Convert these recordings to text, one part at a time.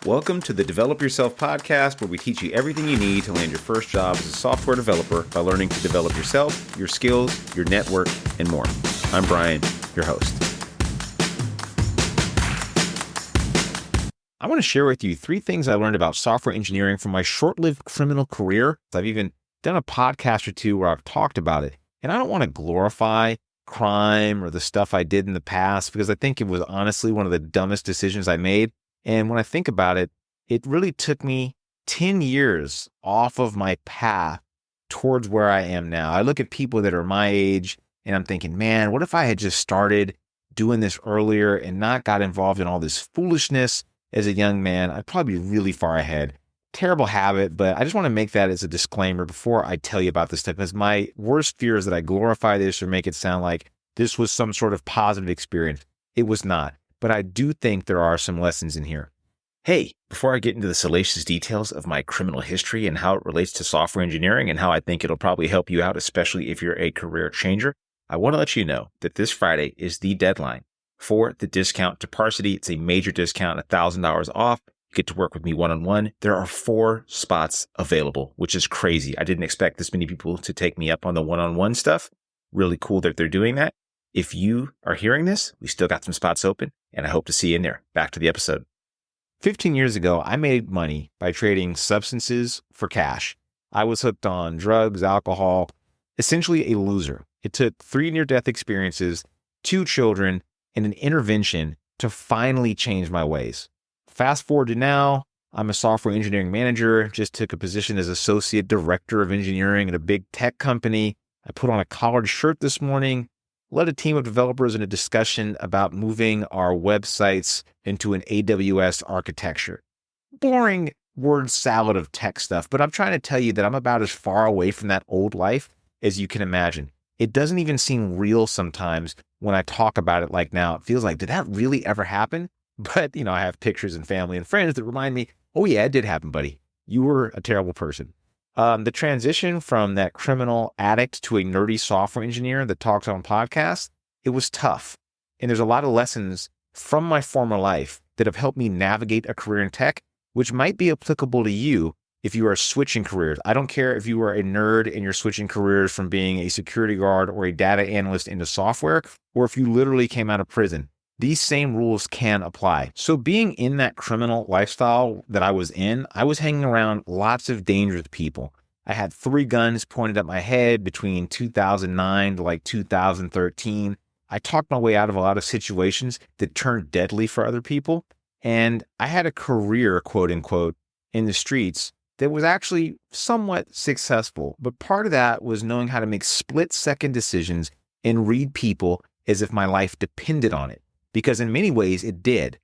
Welcome to the Develop Yourself podcast, where we teach you everything you need to land your first job as a software developer by learning to develop yourself, your skills, your network, and more. I'm Brian, your host. I want to share with you 3 things I learned about software engineering from my short-lived criminal career. I've even done a podcast or 2 where I've talked about it. And I don't want to glorify crime or the stuff I did in the past, because I think it was honestly one of the dumbest decisions I made. And when I think about it, it really took me 10 years off of my path towards where I am now. I look at people that are my age and I'm thinking, man, what if I had just started doing this earlier and not got involved in all this foolishness as a young man? I'd probably be really far ahead. Terrible habit, but I just want to make that as a disclaimer before I tell you about this stuff, because my worst fear is that I glorify this or make it sound like this was some sort of positive experience. It was not. But I do think there are some lessons in here. Hey, before I get into the salacious details of my criminal history and how it relates to software engineering and how I think it'll probably help you out, especially if you're a career changer, I want to let you know that this Friday is the deadline for the discount to Parsity. It's a major discount, $1,000 off. You get to work with me one-on-one. There are 4 spots available, which is crazy. I didn't expect this many people to take me up on the one-on-one stuff. Really cool that they're doing that. If you are hearing this, we still got some spots open, and I hope to see you in there. Back to the episode. 15 years ago, I made money by trading substances for cash. I was hooked on drugs, alcohol, essentially a loser. It took 3 near-death experiences, 2 children, and an intervention to finally change my ways. Fast forward to now, I'm a software engineering manager, just took a position as associate director of engineering at a big tech company. I put on a collared shirt this morning, led a team of developers in a discussion about moving our websites into an AWS architecture. Boring word salad of tech stuff, but I'm trying to tell you that I'm about as far away from that old life as you can imagine. It doesn't even seem real sometimes when I talk about it like now. It feels like, did that really ever happen? But, I have pictures and family and friends that remind me, oh yeah, it did happen, buddy. You were a terrible person. The transition from that criminal addict to a nerdy software engineer that talks on podcasts, it was tough. And there's a lot of lessons from my former life that have helped me navigate a career in tech, which might be applicable to you if you are switching careers. I don't care if you are a nerd and you're switching careers from being a security guard or a data analyst into software, or if you literally came out of prison. These same rules can apply. So being in that criminal lifestyle that I was in, I was hanging around lots of dangerous people. I had 3 guns pointed at my head between 2009 to like 2013. I talked my way out of a lot of situations that turned deadly for other people. And I had a career, quote unquote, in the streets that was actually somewhat successful. But part of that was knowing how to make split-second decisions and read people as if my life depended on it. Because in many ways it did.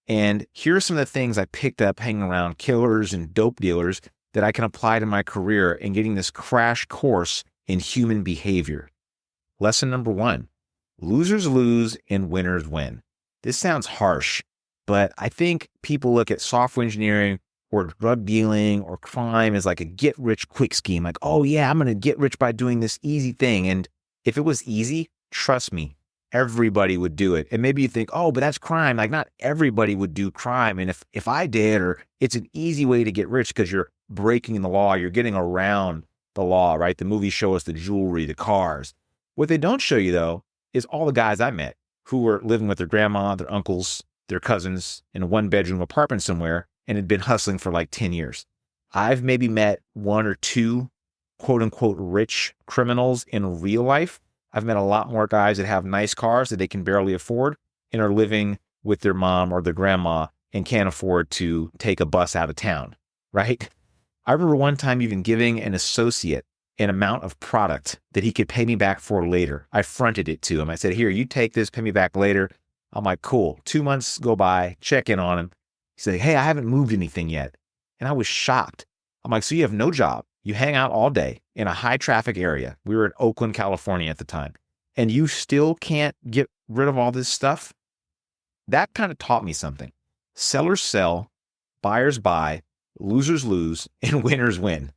And here are some of the things I picked up hanging around killers and dope dealers that I can apply to my career in getting this crash course in human behavior. Lesson number 1, losers lose and winners win. This sounds harsh, but I think people look at software engineering or drug dealing or crime as like a get-rich-quick scheme. Like, oh yeah, I'm going to get rich by doing this easy thing. And if it was easy, trust me, everybody would do it. And maybe you think, oh, but that's crime. Like not everybody would do crime. And if I did, or it's an easy way to get rich because you're breaking the law, you're getting around the law, right? The movies show us the jewelry, the cars. What they don't show you though, is all the guys I met who were living with their grandma, their uncles, their cousins in a 1-bedroom apartment somewhere and had been hustling for like 10 years. I've maybe met 1 or 2 quote unquote rich criminals in real life. I've met a lot more guys that have nice cars that they can barely afford and are living with their mom or their grandma and can't afford to take a bus out of town, right? I remember one time even giving an associate an amount of product that he could pay me back for later. I fronted it to him. I said, here, you take this, pay me back later. I'm like, cool. 2 months go by, check in on him. He said, hey, I haven't moved anything yet. And I was shocked. I'm like, so you have no job. You hang out all day in a high traffic area. We were in Oakland, California at the time. And you still can't get rid of all this stuff? That kind of taught me something. Sellers sell, buyers buy, losers lose, and winners win.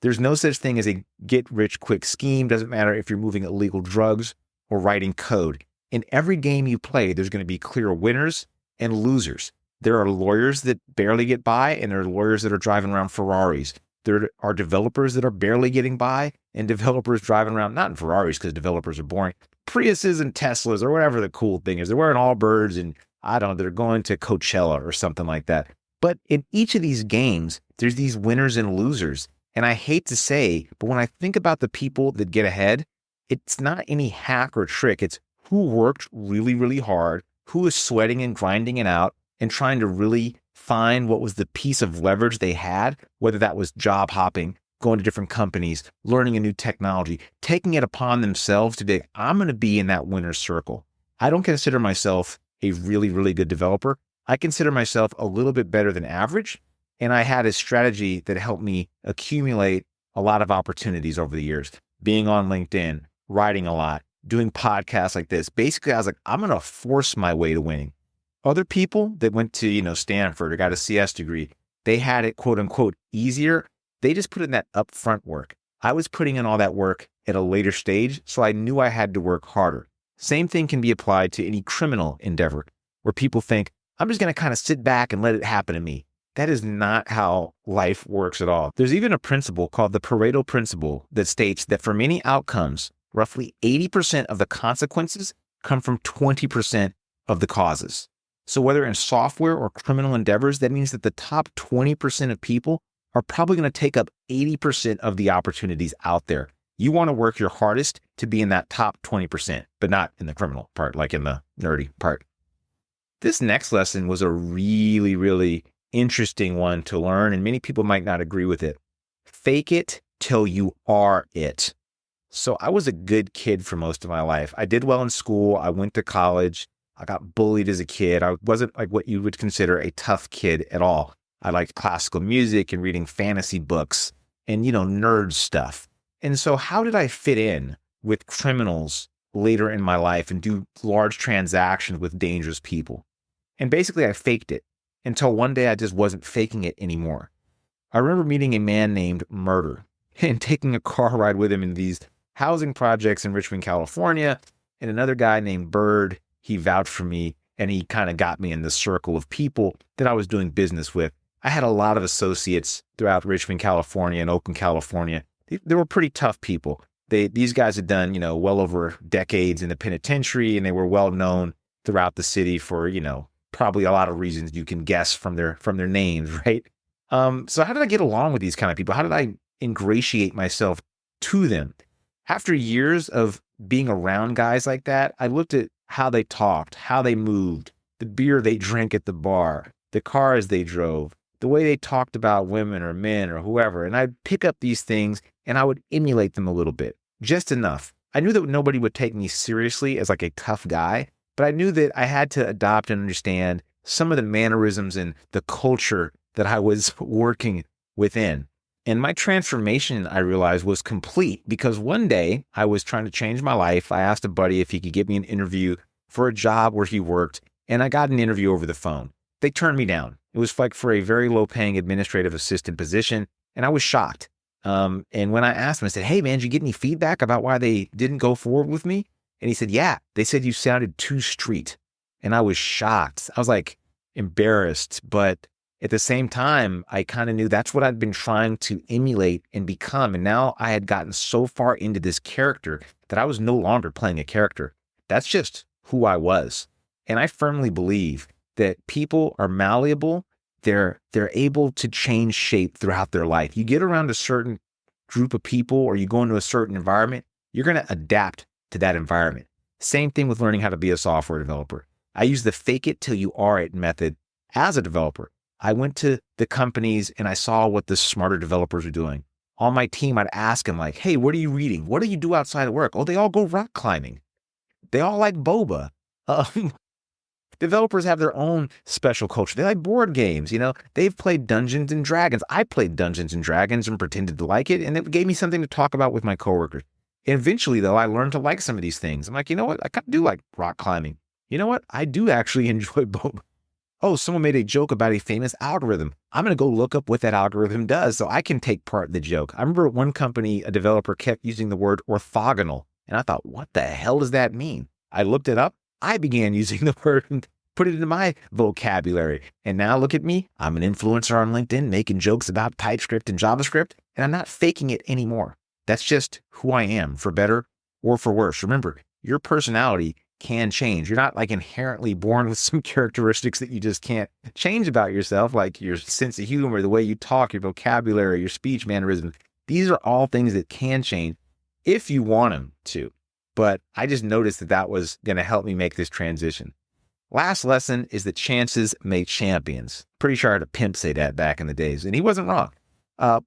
There's no such thing as a get-rich-quick scheme. Doesn't matter if you're moving illegal drugs or writing code. In every game you play, there's going to be clear winners and losers. There are lawyers that barely get by, and there are lawyers that are driving around Ferraris. There are developers that are barely getting by, and developers driving around, not in Ferraris because developers are boring, Priuses and Teslas or whatever the cool thing is. They're wearing Allbirds and I don't know, they're going to Coachella or something like that. But in each of these games, there's these winners and losers. And I hate to say, but when I think about the people that get ahead, it's not any hack or trick. It's who worked really, really hard, who is sweating and grinding it out and trying to really find what was the piece of leverage they had, whether that was job hopping, going to different companies, learning a new technology, taking it upon themselves to be, I'm going to be in that winner's circle. I don't consider myself a really, really good developer. I consider myself a little bit better than average. And I had a strategy that helped me accumulate a lot of opportunities over the years, being on LinkedIn, writing a lot, doing podcasts like this. Basically, I was like, I'm going to force my way to winning. Other people that went to, Stanford or got a CS degree, they had it, quote unquote, easier. They just put in that upfront work. I was putting in all that work at a later stage, so I knew I had to work harder. Same thing can be applied to any criminal endeavor where people think, I'm just going to kind of sit back and let it happen to me. That is not how life works at all. There's even a principle called the Pareto principle that states that for many outcomes, roughly 80% of the consequences come from 20% of the causes. So whether in software or criminal endeavors, that means that the top 20% of people are probably going to take up 80% of the opportunities out there. You want to work your hardest to be in that top 20%, but not in the criminal part, like in the nerdy part. This next lesson was a really, really interesting one to learn, and many people might not agree with it. Fake it till you are it. So I was a good kid for most of my life. I did well in school. I went to college. I got bullied as a kid. I wasn't like what you would consider a tough kid at all. I liked classical music and reading fantasy books and, nerd stuff. And so how did I fit in with criminals later in my life and do large transactions with dangerous people? And basically I faked it until one day I just wasn't faking it anymore. I remember meeting a man named Murder and taking a car ride with him in these housing projects in Richmond, California, and another guy named Bird. He vouched for me and he kind of got me in the circle of people that I was doing business with. I had a lot of associates throughout Richmond, California and Oakland, California. They were pretty tough people. These guys had done, well over decades in the penitentiary, and they were well known throughout the city for, probably a lot of reasons you can guess from their names, right? So how did I get along with these kind of people? How did I ingratiate myself to them? After years of being around guys like that, I looked at how they talked, how they moved, the beer they drank at the bar, the cars they drove, the way they talked about women or men or whoever. And I'd pick up these things and I would emulate them a little bit, just enough. I knew that nobody would take me seriously as like a tough guy, but I knew that I had to adopt and understand some of the mannerisms and the culture that I was working within. And my transformation, I realized, was complete because one day I was trying to change my life. I asked a buddy if he could get me an interview for a job where he worked, and I got an interview over the phone. They turned me down. It was like for a very low-paying administrative assistant position, and I was shocked. And when I asked him, I said, hey, man, did you get any feedback about why they didn't go forward with me? And he said, yeah, they said you sounded too street. And I was shocked. I was like embarrassed, but at the same time, I kind of knew that's what I'd been trying to emulate and become. And now I had gotten so far into this character that I was no longer playing a character. That's just who I was. And I firmly believe that people are malleable. They're able to change shape throughout their life. You get around a certain group of people or you go into a certain environment, you're going to adapt to that environment. Same thing with learning how to be a software developer. I use the fake it till you are it method as a developer. I went to the companies and I saw what the smarter developers are doing. On my team, I'd ask them like, hey, what are you reading? What do you do outside of work? Oh, they all go rock climbing. They all like boba. Developers have their own special culture. They like board games. They've played Dungeons and Dragons. I played Dungeons and Dragons and pretended to like it. And it gave me something to talk about with my coworkers. And eventually, though, I learned to like some of these things. I'm like, you know what? I kind of do like rock climbing. You know what? I do actually enjoy boba. Oh, someone made a joke about a famous algorithm. I'm going to go look up what that algorithm does so I can take part in the joke. I remember at one company, a developer kept using the word orthogonal. And I thought, what the hell does that mean? I looked it up. I began using the word put it into my vocabulary. And now look at me. I'm an influencer on LinkedIn making jokes about TypeScript and JavaScript, and I'm not faking it anymore. That's just who I am, for better or for worse. Remember, your personality can change. You're not like inherently born with some characteristics that you just can't change about yourself, like your sense of humor, the way you talk, your vocabulary, your speech mannerisms. These are all things that can change if you want them to. But I just noticed that that was going to help me make this transition. Last lesson is that chances make champions. Pretty sure I heard a pimp say that back in the days, and he wasn't wrong.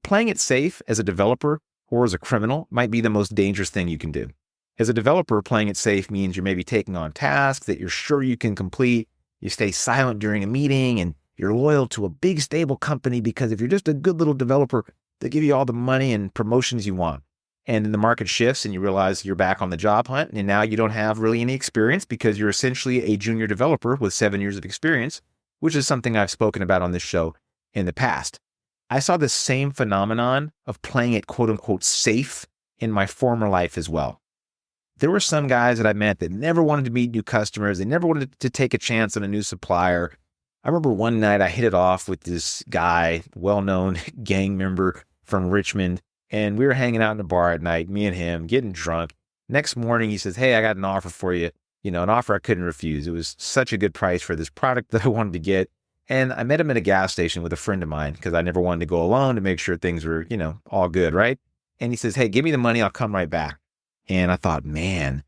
Playing it safe as a developer or as a criminal might be the most dangerous thing you can do. As a developer, playing it safe means you're maybe taking on tasks that you're sure you can complete. You stay silent during a meeting, and you're loyal to a big, stable company because if you're just a good little developer, they give you all the money and promotions you want. And then the market shifts and you realize you're back on the job hunt, and now you don't have really any experience because you're essentially a junior developer with 7 years of experience, which is something I've spoken about on this show in the past. I saw the same phenomenon of playing it quote unquote safe in my former life as well. There were some guys that I met that never wanted to meet new customers. They never wanted to take a chance on a new supplier. I remember one night I hit it off with this guy, well-known gang member from Richmond, and we were hanging out in the bar at night, me and him, getting drunk. Next morning, he says, "Hey, I got an offer for you." An offer I couldn't refuse. It was such a good price for this product that I wanted to get. And I met him at a gas station with a friend of mine because I never wanted to go alone to make sure things were, all good, right? And he says, "Hey, give me the money. I'll come right back." And I thought, man,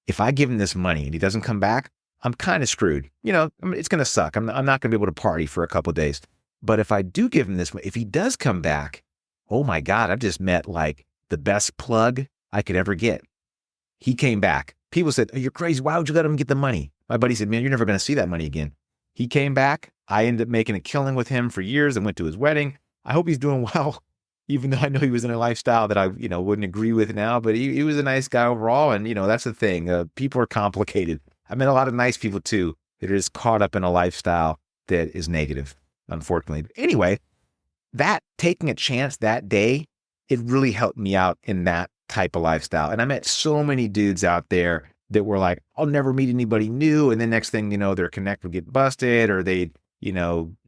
if I give him this money and he doesn't come back, I'm kind of screwed. It's going to suck. I'm not going to be able to party for a couple of days. But if I do give him this, if he does come back, oh my God, I've just met like the best plug I could ever get. He came back. People said, "Oh, you're crazy. Why would you let him get the money?" My buddy said, "Man, you're never going to see that money again." He came back. I ended up making a killing with him for years and went to his wedding. I hope he's doing well, even though I know he was in a lifestyle that I, wouldn't agree with now, but he was a nice guy overall. And, that's the thing. People are complicated. I met a lot of nice people too that are just caught up in a lifestyle that is negative, unfortunately. But anyway, that taking a chance that day, it really helped me out in that type of lifestyle. And I met so many dudes out there that were like, "I'll never meet anybody new." And then next thing you know, their connect would get busted, or they'd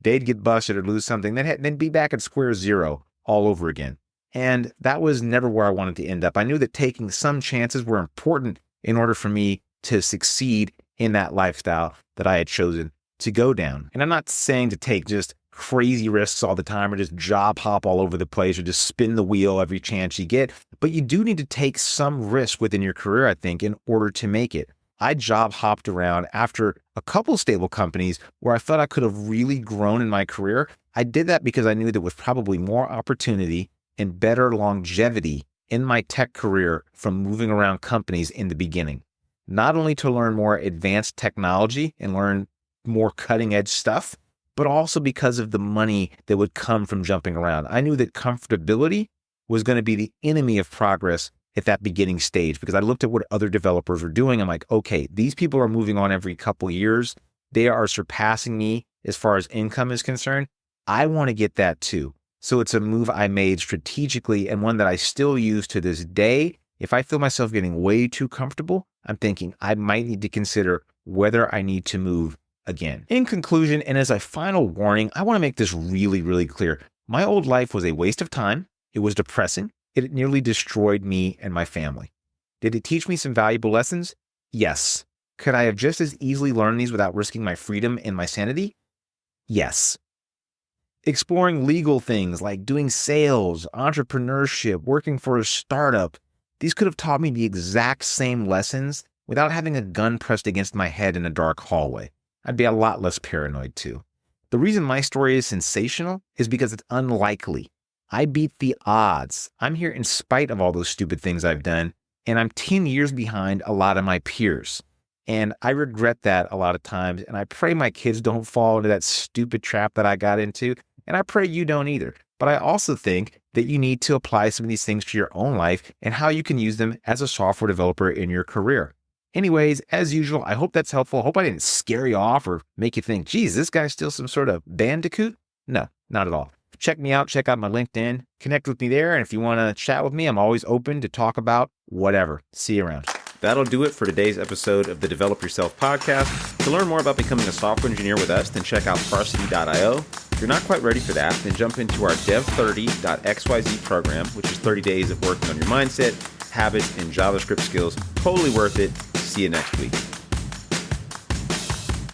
get busted or lose something. Then be back at square zero all over again. And that was never where I wanted to end up. I knew that taking some chances were important in order for me to succeed in that lifestyle that I had chosen to go down. And I'm not saying to take just crazy risks all the time or just job hop all over the place or just spin the wheel every chance you get. But you do need to take some risk within your career, I think, in order to make it. I job hopped around after a couple stable companies where I felt I could have really grown in my career. I did that because I knew there was probably more opportunity and better longevity in my tech career from moving around companies in the beginning. Not only to learn more advanced technology and learn more cutting edge stuff, but also because of the money that would come from jumping around. I knew that comfortability was going to be the enemy of progress at that beginning stage because I looked at what other developers were doing. I'm like, okay, these people are moving on every couple years. They are surpassing me as far as income is concerned. I want to get that too. So it's a move I made strategically and one that I still use to this day. If I feel myself getting way too comfortable, I'm thinking I might need to consider whether I need to move again. In conclusion, and as a final warning, I want to make this really, really clear. My old life was a waste of time. It was depressing. It nearly destroyed me and my family. Did it teach me some valuable lessons? Yes. Could I have just as easily learned these without risking my freedom and my sanity? Yes. Exploring legal things like doing sales, entrepreneurship, working for a startup, these could have taught me the exact same lessons without having a gun pressed against my head in a dark hallway. I'd be a lot less paranoid too. The reason my story is sensational is because it's unlikely. I beat the odds. I'm here in spite of all those stupid things I've done, and I'm 10 years behind a lot of my peers. And I regret that a lot of times, and I pray my kids don't fall into that stupid trap that I got into, and I pray you don't either. But I also think that you need to apply some of these things to your own life and how you can use them as a software developer in your career. Anyways, as usual, I hope that's helpful. I hope I didn't scare you off or make you think, geez, this guy's still some sort of bandicoot. No, not at all. Check me out. Check out my LinkedIn. Connect with me there. And if you want to chat with me, I'm always open to talk about whatever. See you around. That'll do it for today's episode of the Develop Yourself podcast. To learn more about becoming a software engineer with us, then check out Varsity.io. If you're not quite ready for that, then jump into our Dev30.xyz program, which is 30 days of working on your mindset, habits, and JavaScript skills. Totally worth it. See you next week.